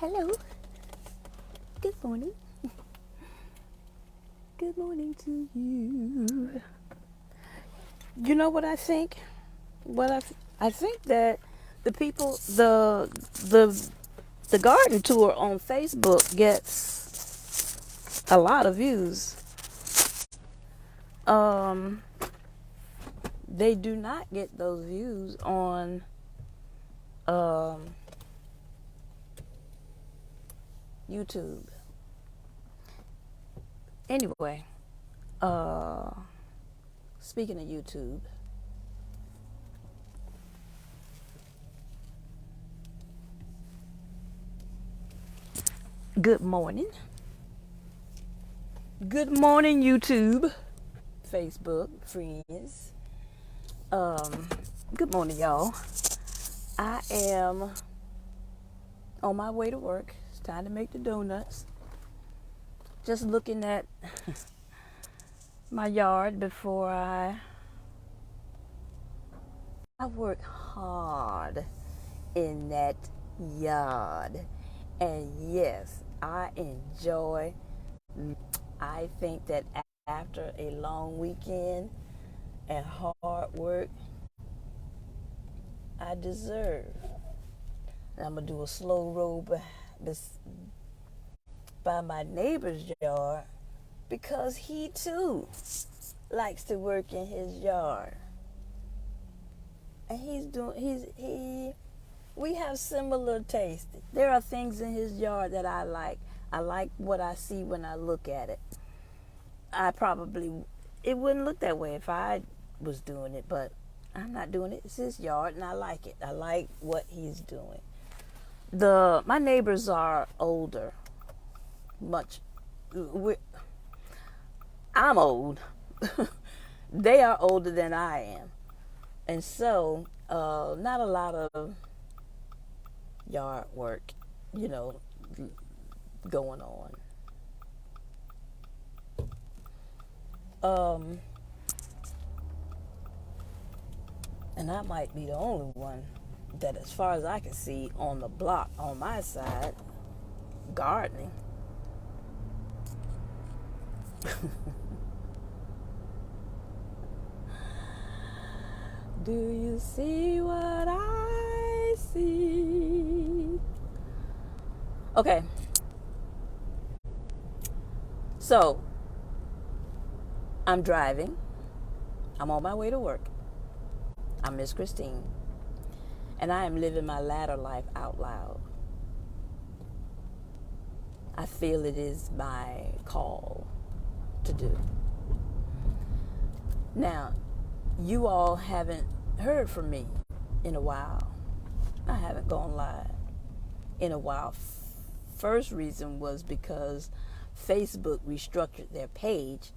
Hello. Good morning. Good morning to you. You know what I think? I think that the people the the garden tour on Facebook gets a lot of views. Um they do not get those views on um YouTube. Anyway, uh speaking of YouTube, good morning. Good morning, YouTube, Facebook, friends. Um, Good morning, y'all. I am on my way to work. It's time to make the donuts. Just looking at my yard before I work hard in that yard. And yes, I enjoy. I think that after a long weekend and hard work, I deserve. And I'm gonna do a slow roll by my neighbor's yard because he too likes to work in his yard. And he we have similar taste. There are things in his yard that I like. I like what I see when I look at it. I probably it wouldn't look that way if I was doing it, but I'm not doing it. It's his yard and I like it. I like what he's doing. The my neighbors are older. Much we I'm old. They are older than I am. And so, not a lot of yard work, you know, going on. Um, and I might be the only one that, as far as I can see, on the block on my side, gardening. Do you see what I see? Okay, so I'm driving. I'm on my way to work. I'm Miss Christine, and I am living my latter life out loud. I feel it is my call to do. Now, you all haven't heard from me in a while. I haven't gone live in a while. First reason was because Facebook restructured their page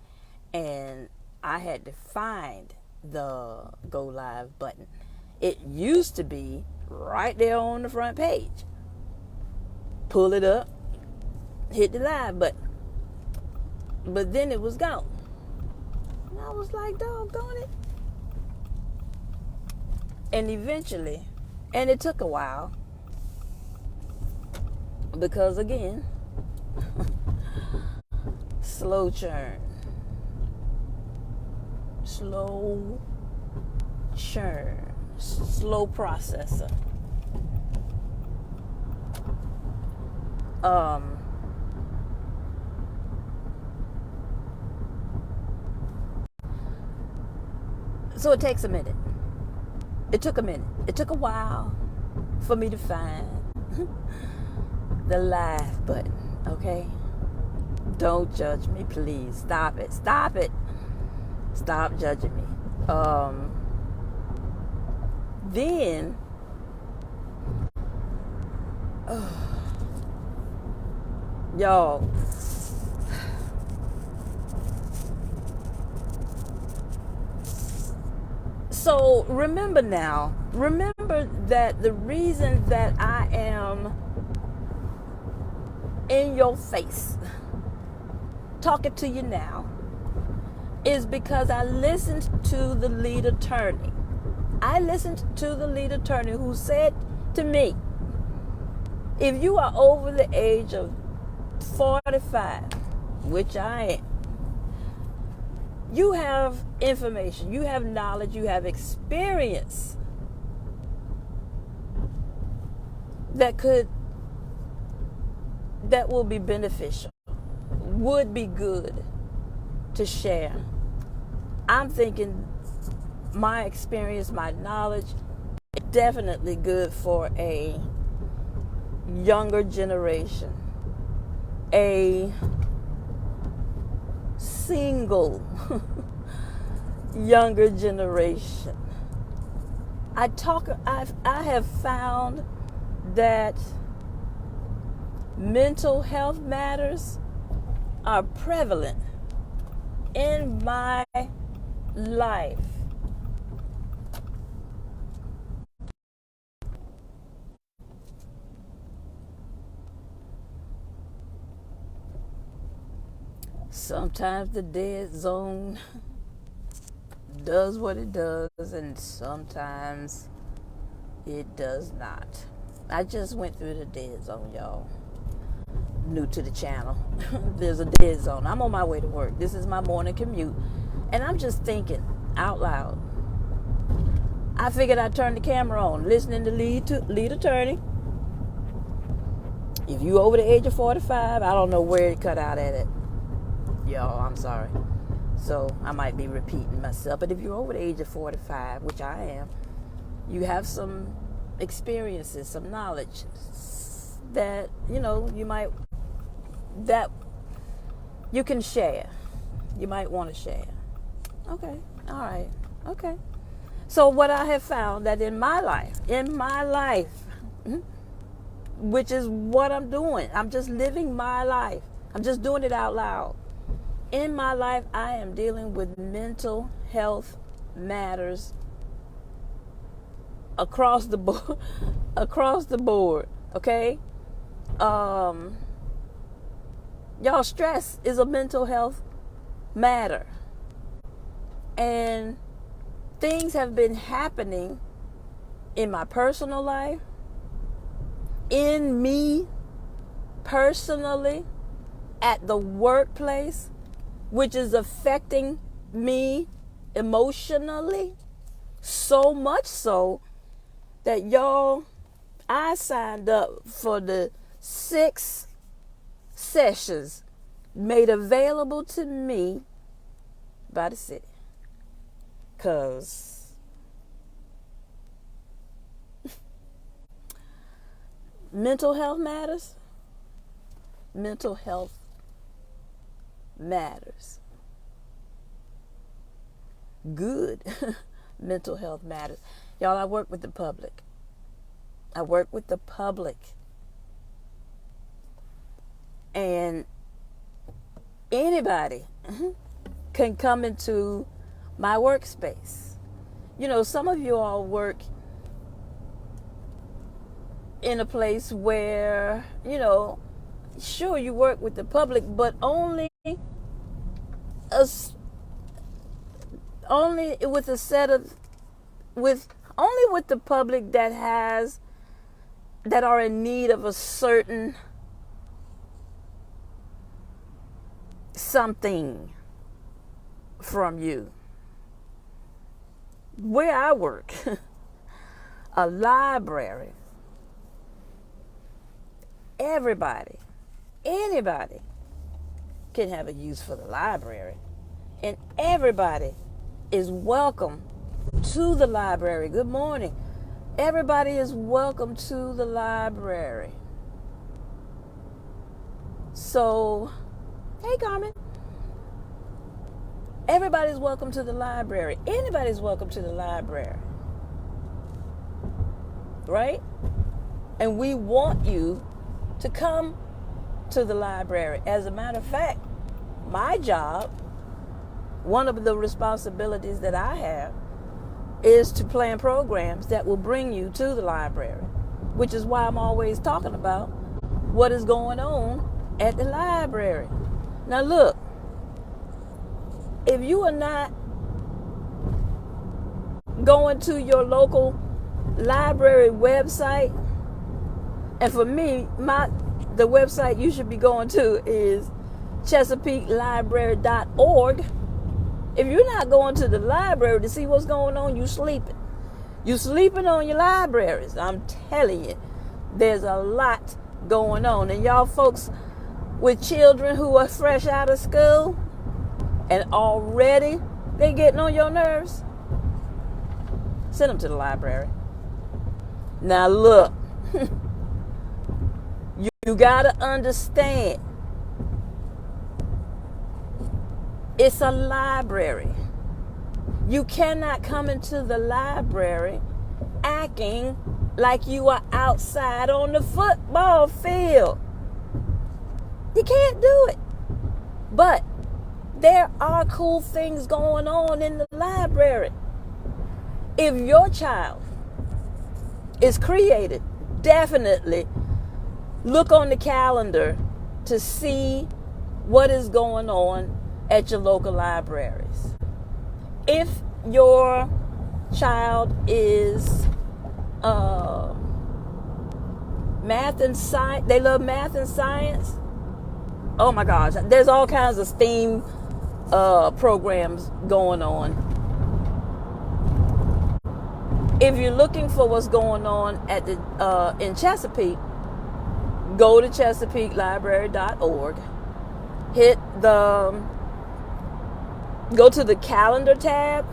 and I had to find the go live button. It used to be right there on the front page. Pull it up, hit the live button. But then it was gone. And I was like, doggone it. And eventually, and it took a while, because again, slow churn. Slow churn. Slow processor. So it takes a minute. It took a minute. It took a while for me to find the live button, okay? Don't judge me, please. Stop it. Stop it. Stop judging me. Then, y'all, so remember that the reason that I am in your face talking to you now is because I listened to the lead attorney. I listened to the lead attorney who said to me, If you are over the age of 45, which I am, you have information, you have knowledge, you have experience that will be beneficial, would be good to share. I'm thinking my experience, my knowledge, is definitely good for a younger generation, a single younger generation. I have found that mental health matters are prevalent in my life. Sometimes the dead zone does what it does, and sometimes it does not. I just went through the dead zone, y'all. New to the channel. There's a dead zone. I'm on my way to work. This is my morning commute. And I'm just thinking out loud. I figured I'd turn the camera on, listening to lead attorney. If you over the age of 45, I don't know where it cut out at it. Y'all, I'm sorry. So I might be repeating myself. But if you're over the age of 45, which I am, you have some experiences, some knowledge that, that you can share. You might want to share. Okay. All right. Okay. So what I have found that in my life, which is what I'm doing, I'm just living my life. I'm just doing it out loud. In my life, I am dealing with mental health matters across the board, okay? Y'all, stress is a mental health matter. And things have been happening in my personal life, in me personally, at the workplace, which is affecting me emotionally, so much so that, y'all, I signed up for the 6 sessions made available to me by the city. Because mental health matters. Mental health matters. Good mental health matters. Y'all, I work with the public. And anybody can come into my workspace. Some of you all work in a place where, sure, you work with the public, but only with the public that are in need of a certain something from you. Where I work, a library, anybody can have a use for the library. And everybody is welcome to the library. Good morning. Everybody is welcome to the library. So, hey, Carmen. Everybody's welcome to the library. Anybody's welcome to the library. Right? And we want you to come to the library. As a matter of fact, my job, one of the responsibilities that I have, is to plan programs that will bring you to the library, which is why I'm always talking about what is going on at the library. Now look, if you are not going to your local library website And for me, the website you should be going to is ChesapeakeLibrary.org. If you're not going to the library to see what's going on, you sleeping. You sleeping on your libraries. I'm telling you, there's a lot going on. And y'all folks with children who are fresh out of school and already they getting on your nerves, send them to the library. Now look, you gotta understand, it's a library. You cannot come into the library acting like you are outside on the football field. You can't do it. But there are cool things going on in the library. If your child is created, definitely look on the calendar to see what is going on at your local libraries. If your child is math and science, they love math and science, oh my gosh, there's all kinds of STEAM programs going on. If you're looking for what's going on at the in Chesapeake, go to ChesapeakeLibrary.org. Go to the calendar tab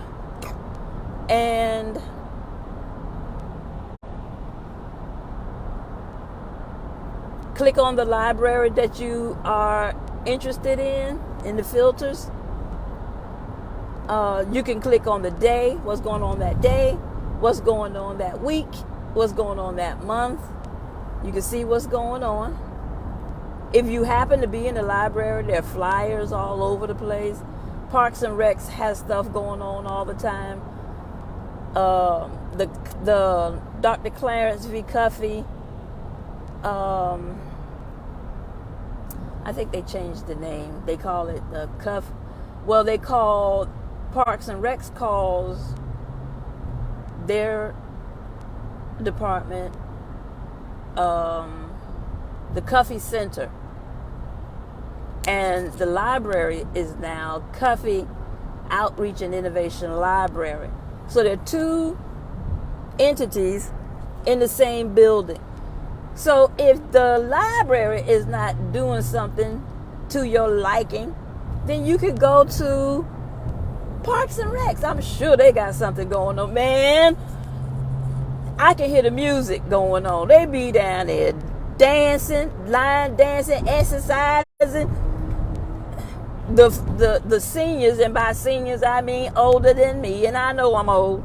and click on the library that you are interested in the filters. You can click on the day, what's going on that day, what's going on that week, what's going on that month. You can see what's going on. If you happen to be in the library, there are flyers all over the place. Parks and Recs has stuff going on all the time. The Dr. Clarence V. Cuffey, I think they changed the name. They call it the they call Parks and Recs calls their department the Cuffey Center. And the library is now Cuffey Outreach and Innovation Library. So there are two entities in the same building. So if the library is not doing something to your liking, then you could go to Parks and Recs. I'm sure they got something going on. Man, I can hear the music going on. They be down there dancing, line dancing, exercising. The seniors, and by seniors I mean older than me, and I know I'm old,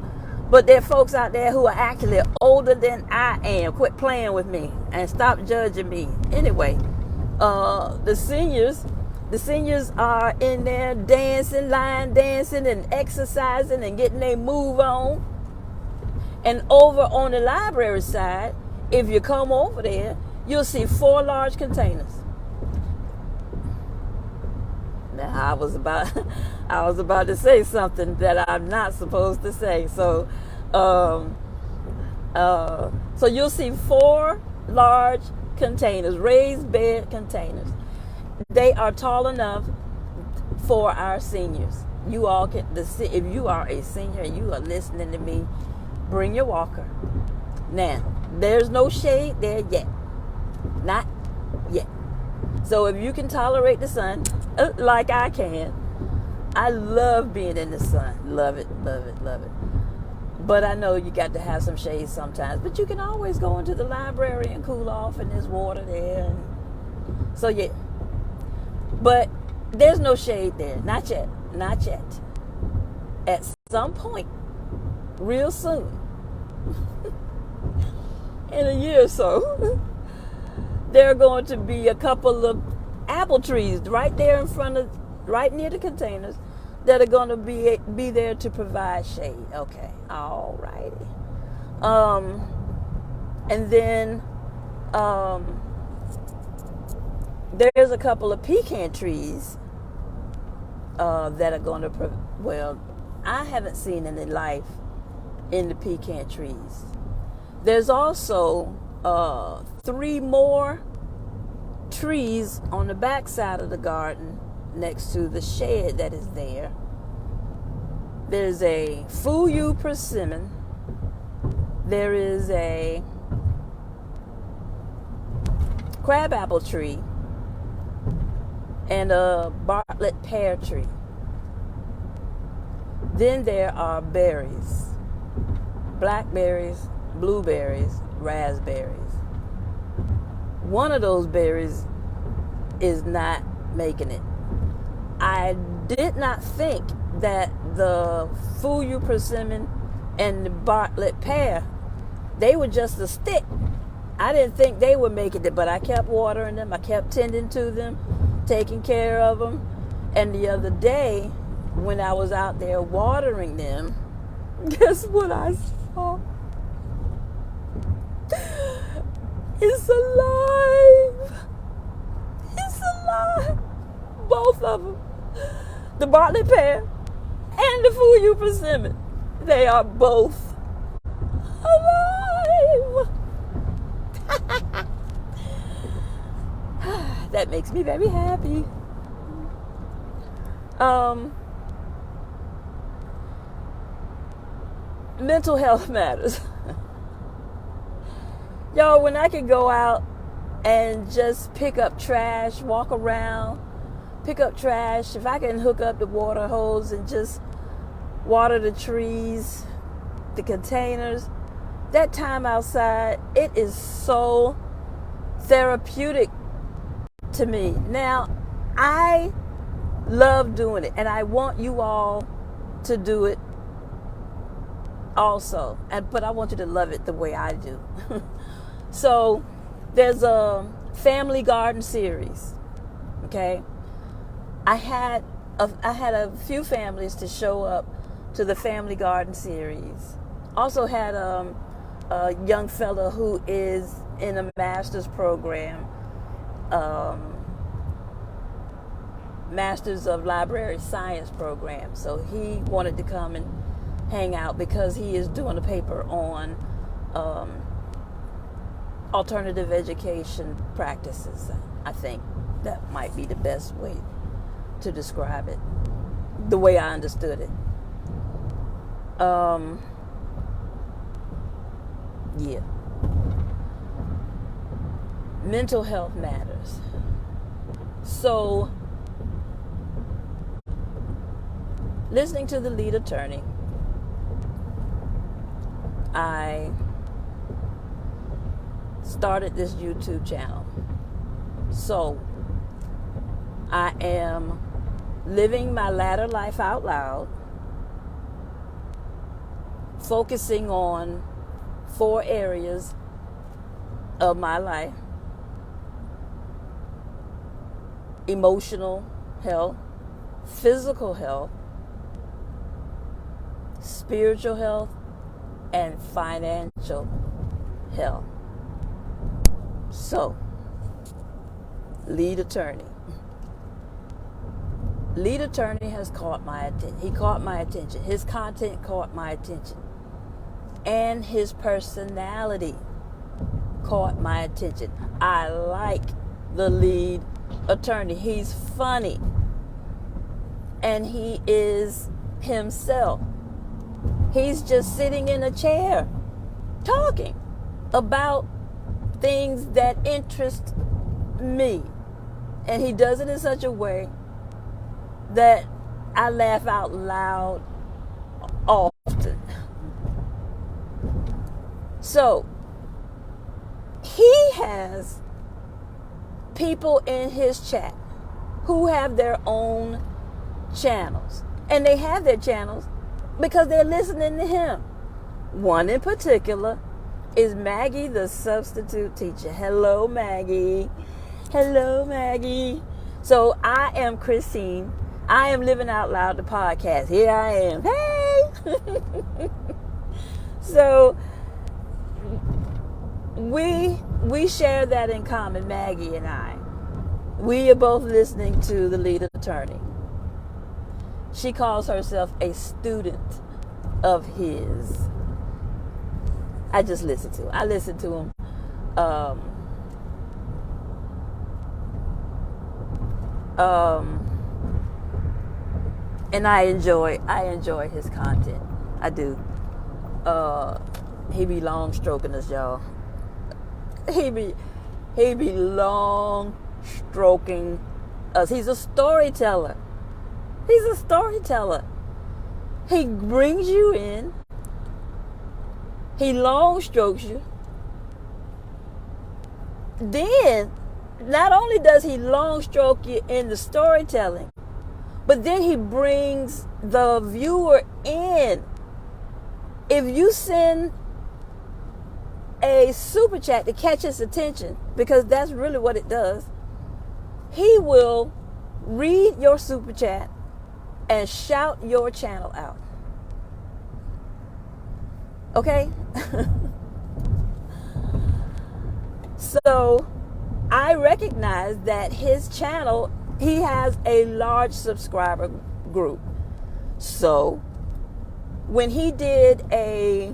but there are folks out there who are actually older than I am. Quit playing with me and stop judging me. Anyway, the seniors are in there dancing, line dancing and exercising and getting their move on. And over on the library side, if you come over there, you'll see 4 large containers. Now, I was about to say something that I'm not supposed to say. So you'll see 4 large containers, raised bed containers. They are tall enough for our seniors. You all can, if you are a senior and you are listening to me, bring your walker. Now, there's no shade there yet. Not yet. So if you can tolerate the sun, like I can, I love being in the sun. Love it, love it, love it. But I know you got to have some shade sometimes. But you can always go into the library and cool off, and there's water there. And so yeah. But there's no shade there. Not yet. Not yet. At some point, real soon, in a year or so, there are going to be a couple of apple trees right there right near the containers that are going to be there to provide shade. Okay, all righty. And then there's a couple of pecan trees that are going to, I haven't seen any life in the pecan trees. There's also 3 more trees on the back side of the garden next to the shed that is there. There's a Fuyu persimmon. There is a crabapple tree and a Bartlett pear tree. Then there are berries, blackberries, blueberries, raspberries. One of those berries is not making it. I did not think that the Fuyu persimmon and the Bartlett pear, they were just a stick. I didn't think they were making it, but I kept watering them. I kept tending to them, taking care of them. And the other day, when I was out there watering them, guess what I saw? It's alive. It's alive. Both of them. The Bartlett pear and the Fuyu persimmon. They are both alive. That makes me very happy. Mental health matters. Yo, when I can go out and just pick up trash, walk around, pick up trash, if I can hook up the water hose and just water the trees, the containers, that time outside, it is so therapeutic to me. Now, I love doing it, and I want you all to do it also, but I want you to love it the way I do. So there's a family garden series. Okay, I had a few families to show up to the family garden series. Also had a young fella who is in a master's program, Masters of Library Science program. So he wanted to come and hang out because he is doing a paper on alternative education practices. I think that might be the best way to describe it, the way I understood it. Yeah. Mental health matters. So, listening to the lead attorney, I started this YouTube channel. So, I am living my latter life out loud, focusing on 4 areas of my life: emotional health, physical health, spiritual health, and financial health. So, lead attorney. Lead attorney has caught my attention. He caught my attention. His content caught my attention. And his personality caught my attention. I like the lead attorney. He's funny. And he is himself. He's just sitting in a chair talking about things that interest me. And he does it in such a way that I laugh out loud often. So, he has people in his chat who have their own channels. And they have their channels because they're listening to him. One in particular is Maggie, the substitute teacher. Hello, Maggie. Hello, Maggie. So I am Christine. I am Living Out Loud, the podcast. Here I am. Hey! So we share that in common, Maggie and I. We are both listening to the lead attorney. She calls herself a student of his. I just listen to him. I listen to him Um, um, and I enjoy his content. I do. Uh, he be long stroking us, y'all. He be he be long stroking us. He's a storyteller. He's a storyteller. He brings you in. He long strokes you. Then, not only does he long stroke you in the storytelling, but then he brings the viewer in. If you send a super chat to catch his attention, because that's really what it does, he will read your super chat and shout your channel out. Okay? So I recognize that his channel, he has a large subscriber group. So when he did a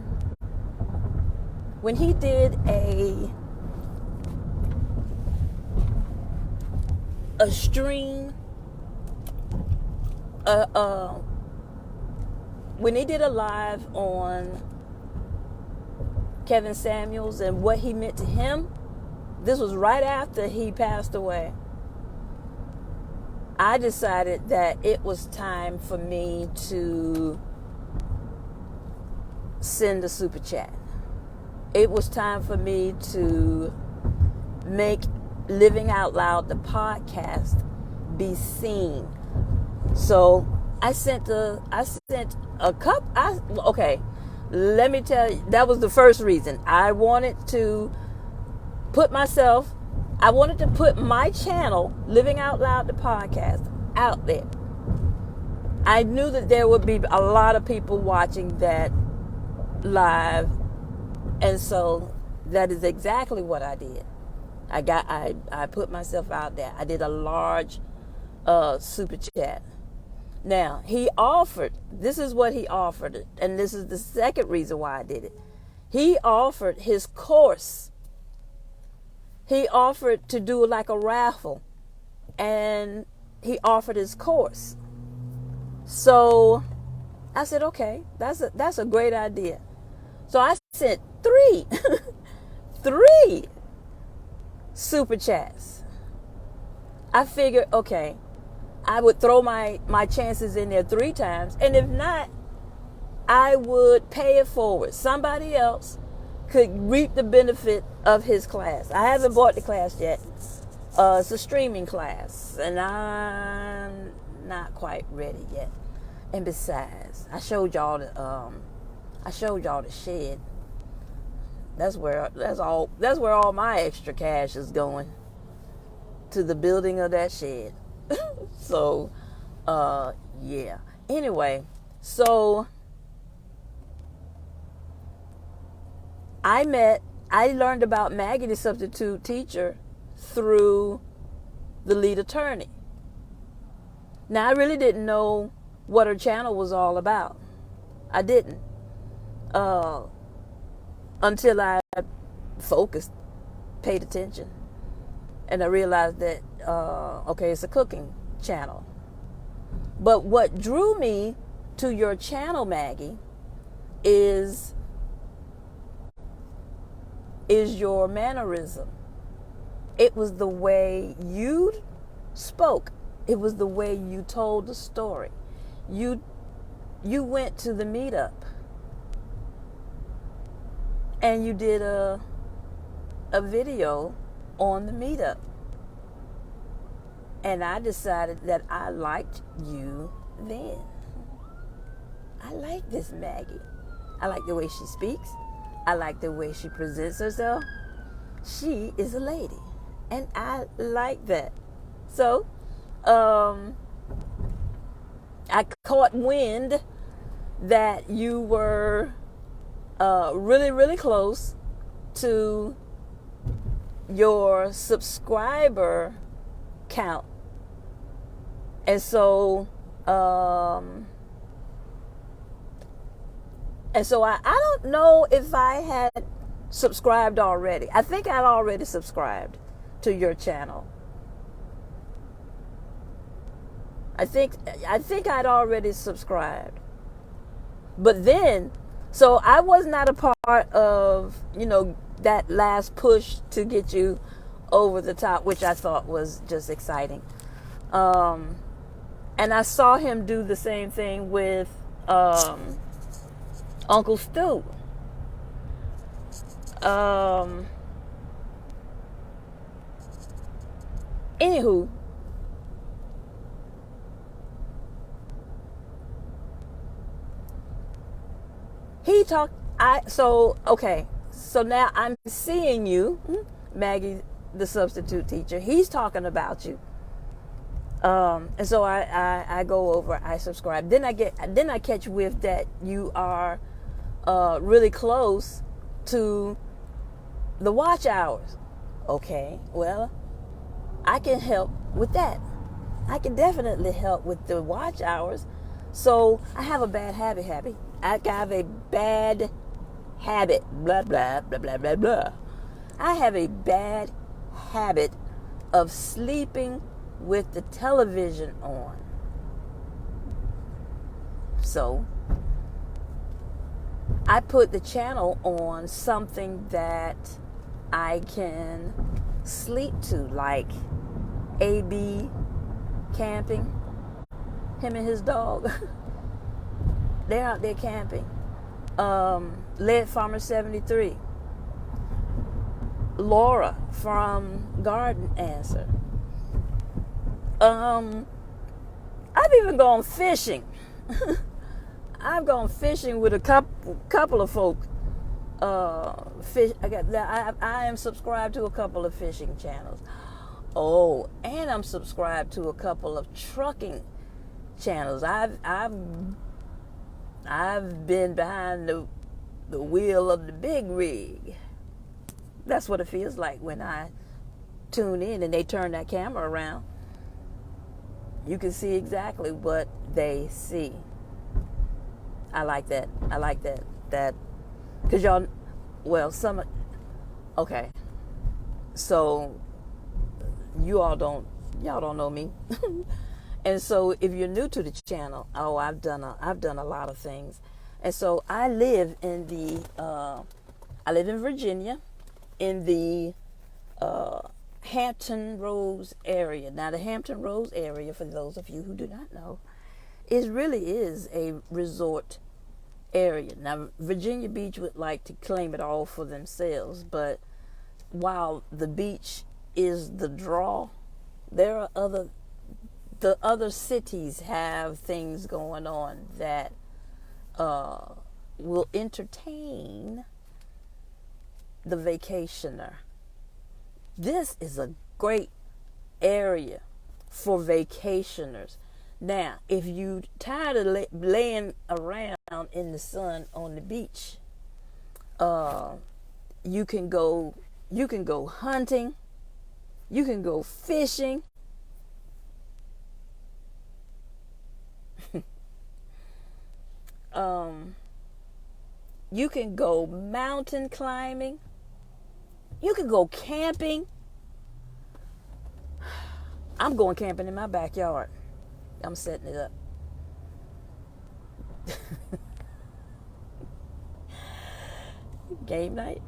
stream, when he did a live on Kevin Samuels and what he meant to him, this was right after he passed away. I decided that it was time for me to send a super chat. It was time for me to make Living Out Loud, the podcast, be seen. So I sent a cup. Okay, let me tell you, that was the first reason. I wanted to put my channel, Living Out Loud, the podcast, out there. I knew that there would be a lot of people watching that live, and so that is exactly what I did. I put myself out there. I did a large super chat. Now, this is what he offered, and this is the second reason why I did it. He offered his course. He offered to do like a raffle, and he offered his course. So I said, okay, that's a great idea. So I sent three super chats. I figured, okay, I would throw my chances in there 3 times, and if not, I would pay it forward. Somebody else could reap the benefit of his class. I haven't bought the class yet. It's a streaming class, and I'm not quite ready yet. And besides, I showed y'all the shed. That's where all my extra cash is going, to the building of that shed. So, yeah. Anyway, so I learned about Maggie, the substitute teacher, through the lead attorney. Now, I really didn't know what her channel was all about. I didn't. Until I focused, paid attention, and I realized that, okay, it's a cooking channel. But what drew me to your channel, Maggie, is your mannerism. It was the way you spoke. It was the way you told the story. You went to the meetup and you did a video on the meetup. And I decided that I liked you then. I like this Maggie. I like the way she speaks. I like the way she presents herself. She is a lady. And I like that. So, I caught wind that you were really, really close to your subscriber count. And so, I don't know if I had subscribed already. I think I'd already subscribed to your channel. I think I'd already subscribed. But then, so I was not a part of, that last push to get you over the top, which I thought was just exciting. And I saw him do the same thing with Uncle Stu. Anywho, he talked. So now I'm seeing you, Maggie, the substitute teacher. He's talking about you. And so I go over, I subscribe. Then I catch with that you are really close to the watch hours. Okay, well, I can help with that. I can definitely help with the watch hours. So I have a bad habit. I have a bad habit. Blah, blah, blah, blah, blah, blah. I have a bad habit of sleeping with the television on. So I put the channel on something that I can sleep to, like AB camping. Him and his dog. They're out there camping. Lead Farmer 73. Laura from Garden Answer. I've even gone fishing. I've gone fishing with a couple of folk. I am subscribed to a couple of fishing channels. Oh, and I'm subscribed to a couple of trucking channels. I've been behind the wheel of the big rig. That's what it feels like when I tune in and they turn that camera around. You can see exactly what they see. I like that. That, because okay. So y'all don't know me. And so if you're new to the channel, I've done a lot of things. And so I live in Virginia, in the Hampton Roads area. Now the Hampton Roads area, for those of you who do not know, really is a resort area. Now Virginia Beach would like to claim it all for themselves, but while the beach is the draw, there are other cities have things going on that will entertain the vacationer. This is a great area for vacationers. Now, if you tired of laying around in the sun on the beach, you can go hunting, you can go fishing. You can go mountain climbing. You can go camping. I'm going camping in my backyard. I'm setting it up. Game night.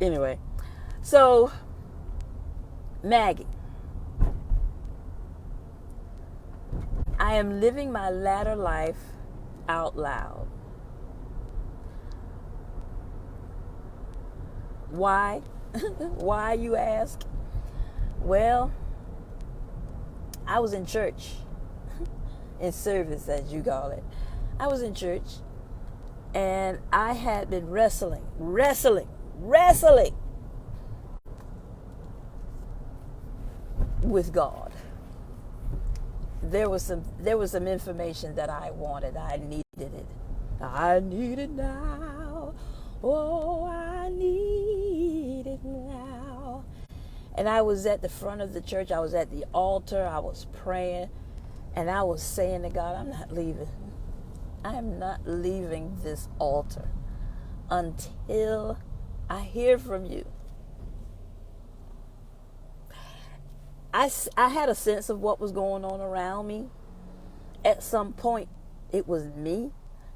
Anyway, so Maggie, I am living my latter life out loud. Why? Why, you ask? Well, I was in church, in service, as you call it. I was in church, and I had been wrestling with God. There was some information that I wanted. I needed it. I need it now. Oh, I need it now. And I was at the front of the church. I was at the altar. I was praying. And I was saying to God, I'm not leaving. I am not leaving this altar until I hear from you. I had a sense of what was going on around me. At some point, it was me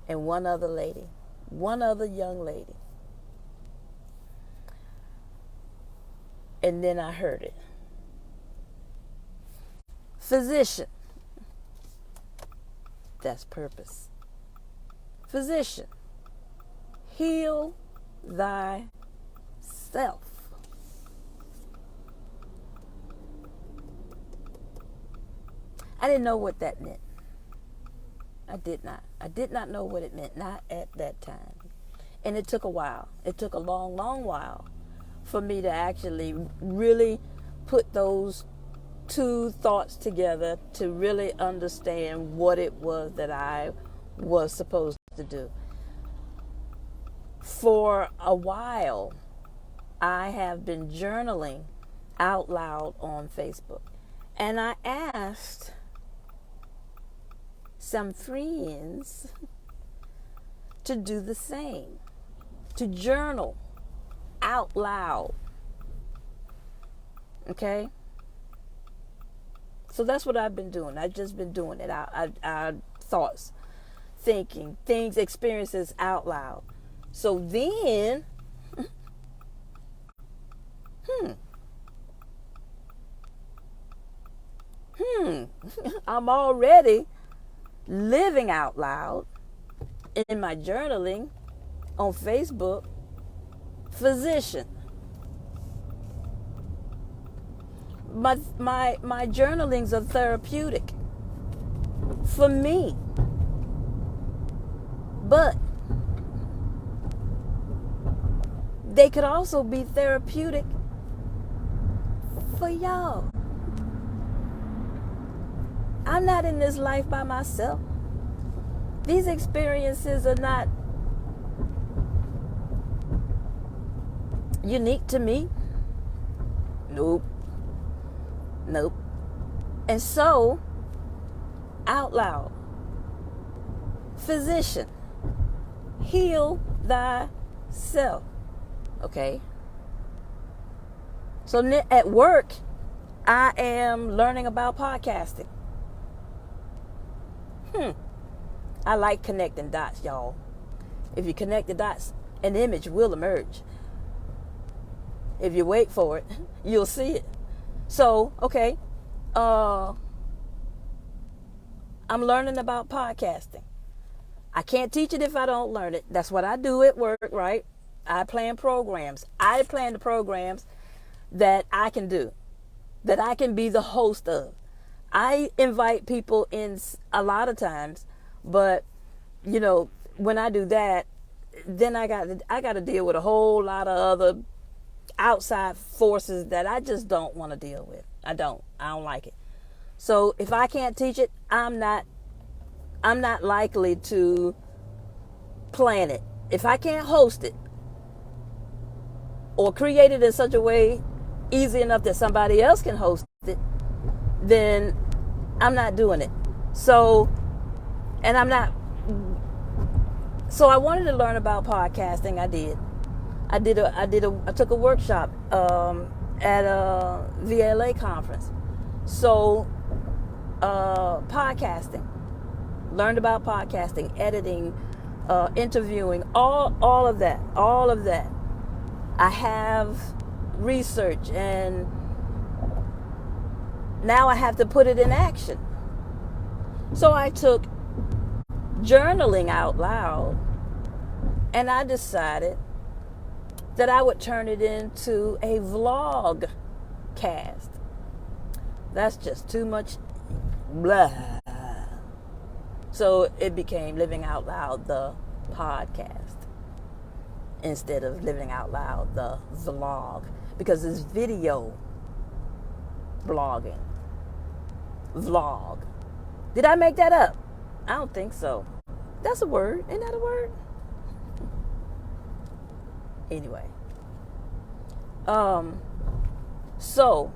and one other young lady. And then I heard it. Physician. That's purpose. Physician, heal thyself. I didn't know what that meant. I did not know what it meant, not at that time. And it took a while. It took a long, long while for me to actually really put those two thoughts together to really understand what it was that I was supposed to do. For a while, I have been journaling out loud on Facebook. And I asked some friends to do the same, to journal out loud. Okay? So that's what I've been doing. I've just been doing it. Our thoughts, thinking, things, experiences out loud. So then, I'm already living out loud in my journaling on Facebook. Physician. My journalings are therapeutic for me. But they could also be therapeutic for y'all. I'm not in this life by myself. These experiences are not unique to me. Nope. And so, out loud, physician, heal thyself. Okay? So at work, I am learning about podcasting. I like connecting dots, y'all. If you connect the dots, an image will emerge. If you wait for it, you'll see it. So, okay, I'm learning about podcasting. I can't teach it if I don't learn it. That's what I do at work, right? I plan programs. I plan the programs that I can do, that I can be the host of. I invite people in a lot of times, but, you know, when I do that, then I got to deal with a whole lot of other outside forces that I just don't want to deal with. I don't like it. So if I can't teach it, I'm not likely to plan it. If I can't host it or create it in such a way easy enough that somebody else can host it, then I'm not doing it. So I wanted to learn about podcasting. I did. I took a workshop at a VLA conference. So podcasting, learned about podcasting, editing, interviewing, all of that. I have research, and now I have to put it in action. So I took journaling out loud, and I decided that I would turn it into a vlog cast. That's just too much blah. So it became Living Out Loud, the podcast, instead of Living Out Loud, the vlog, because it's video blogging. Vlog. Did I make that up? I don't think so. That's a word. Isn't that a word? Anyway. So,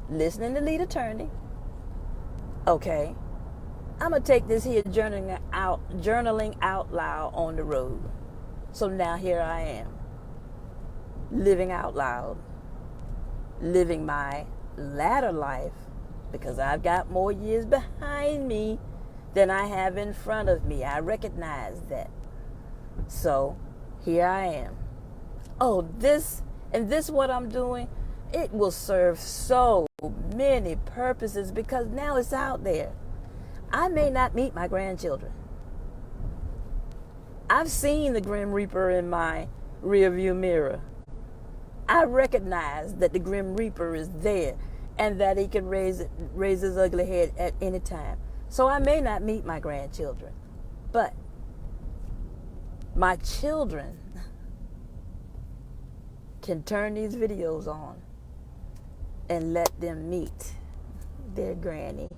listening to Lead Attorney. Okay. I'm going to take this here journaling out loud on the road. So now here I am, living out loud, living my latter life, because I've got more years behind me than I have in front of me. I recognize that. So here I am. Oh, this what I'm doing, it will serve so many purposes because now it's out there. I may not meet my grandchildren. I've seen the Grim Reaper in my rearview mirror. I recognize that the Grim Reaper is there and that he can raise his ugly head at any time. So I may not meet my grandchildren, but my children can turn these videos on and let them meet their granny.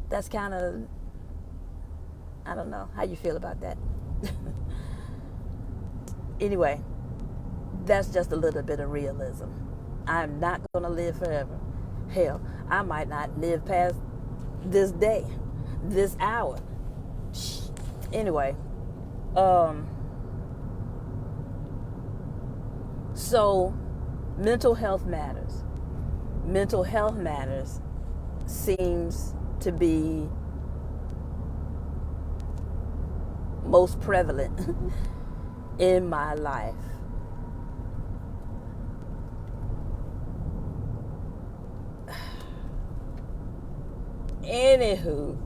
That's kind of, I don't know how you feel about that. Anyway, that's just a little bit of realism. I'm not going to live forever. Hell, I might not live past this day, this hour. Anyway, so mental health matters. Mental health matters seems to be most prevalent in my life. Anywho,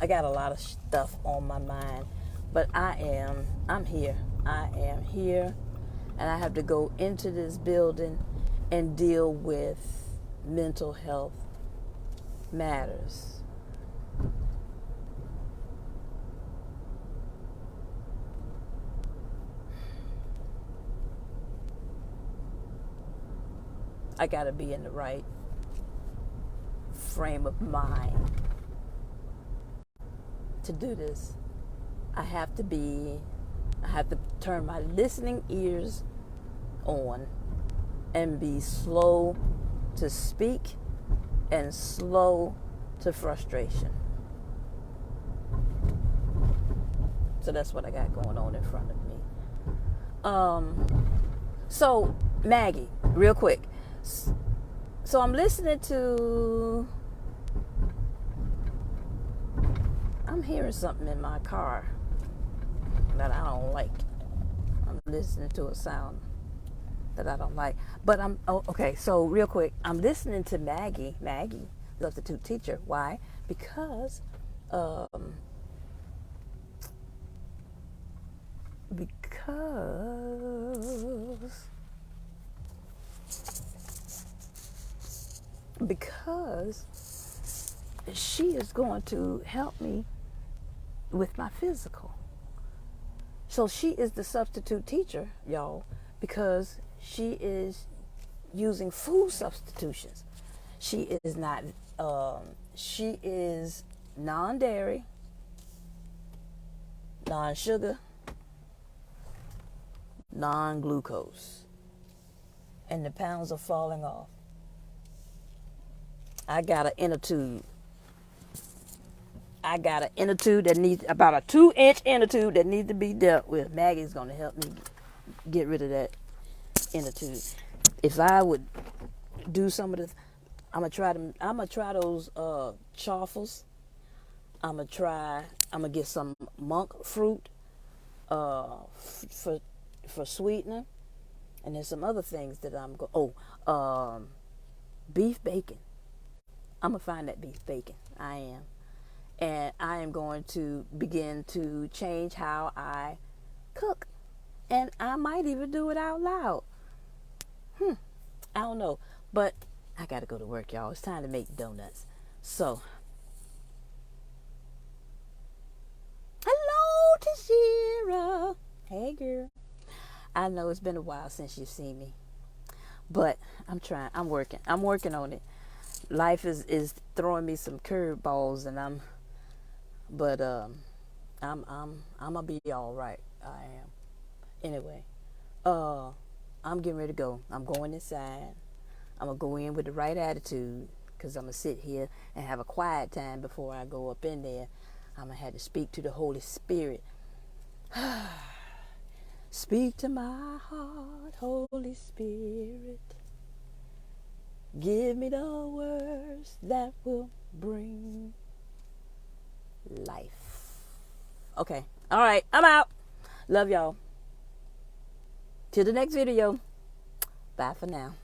I got a lot of stuff on my mind, but I'm here. I am here, and I have to go into this building and deal with mental health matters. I gotta be in the right frame of mind to do this. I have to turn my listening ears on and be slow to speak and slow to frustration. So that's what I got going on in front of me. So Maggie, real quick. So I'm hearing something in my car that I don't like. I'm listening to a sound that I don't like. But okay, so real quick, I'm listening to Maggie, substitute teacher. Why? Because she is going to help me with my physical. So she is the substitute teacher, y'all, because she is using food substitutions. She is not, she is non-dairy, non-sugar, non-glucose. And the pounds are falling off. I got an inner tube. That needs about a 2-inch inner tube that needs to be dealt with. Maggie's going to help me get rid of that inner tube. If I would do some of the, I'm gonna try those chaffles. I'm gonna get some monk fruit for sweetener, and there's some other things that beef bacon. I'm gonna find that beef bacon. I am. And I am going to begin to change how I cook. And I might even do it out loud. I don't know. But I got to go to work, y'all. It's time to make donuts. So, hello, Tashira. Hey, girl. I know it's been a while since you've seen me. But I'm trying. I'm working on it. Life is throwing me some curveballs, and I'm gonna be all right. I am. Anyway, I'm getting ready to go. I'm going inside. I'm going to go in with the right attitude, because I'm going to sit here and have a quiet time before I go up in there. I'm going to have to speak to the Holy Spirit. Speak to my heart, Holy Spirit. Give me the words that will bring life. Okay. All right. I'm out. Love y'all. Till the next video. Bye for now.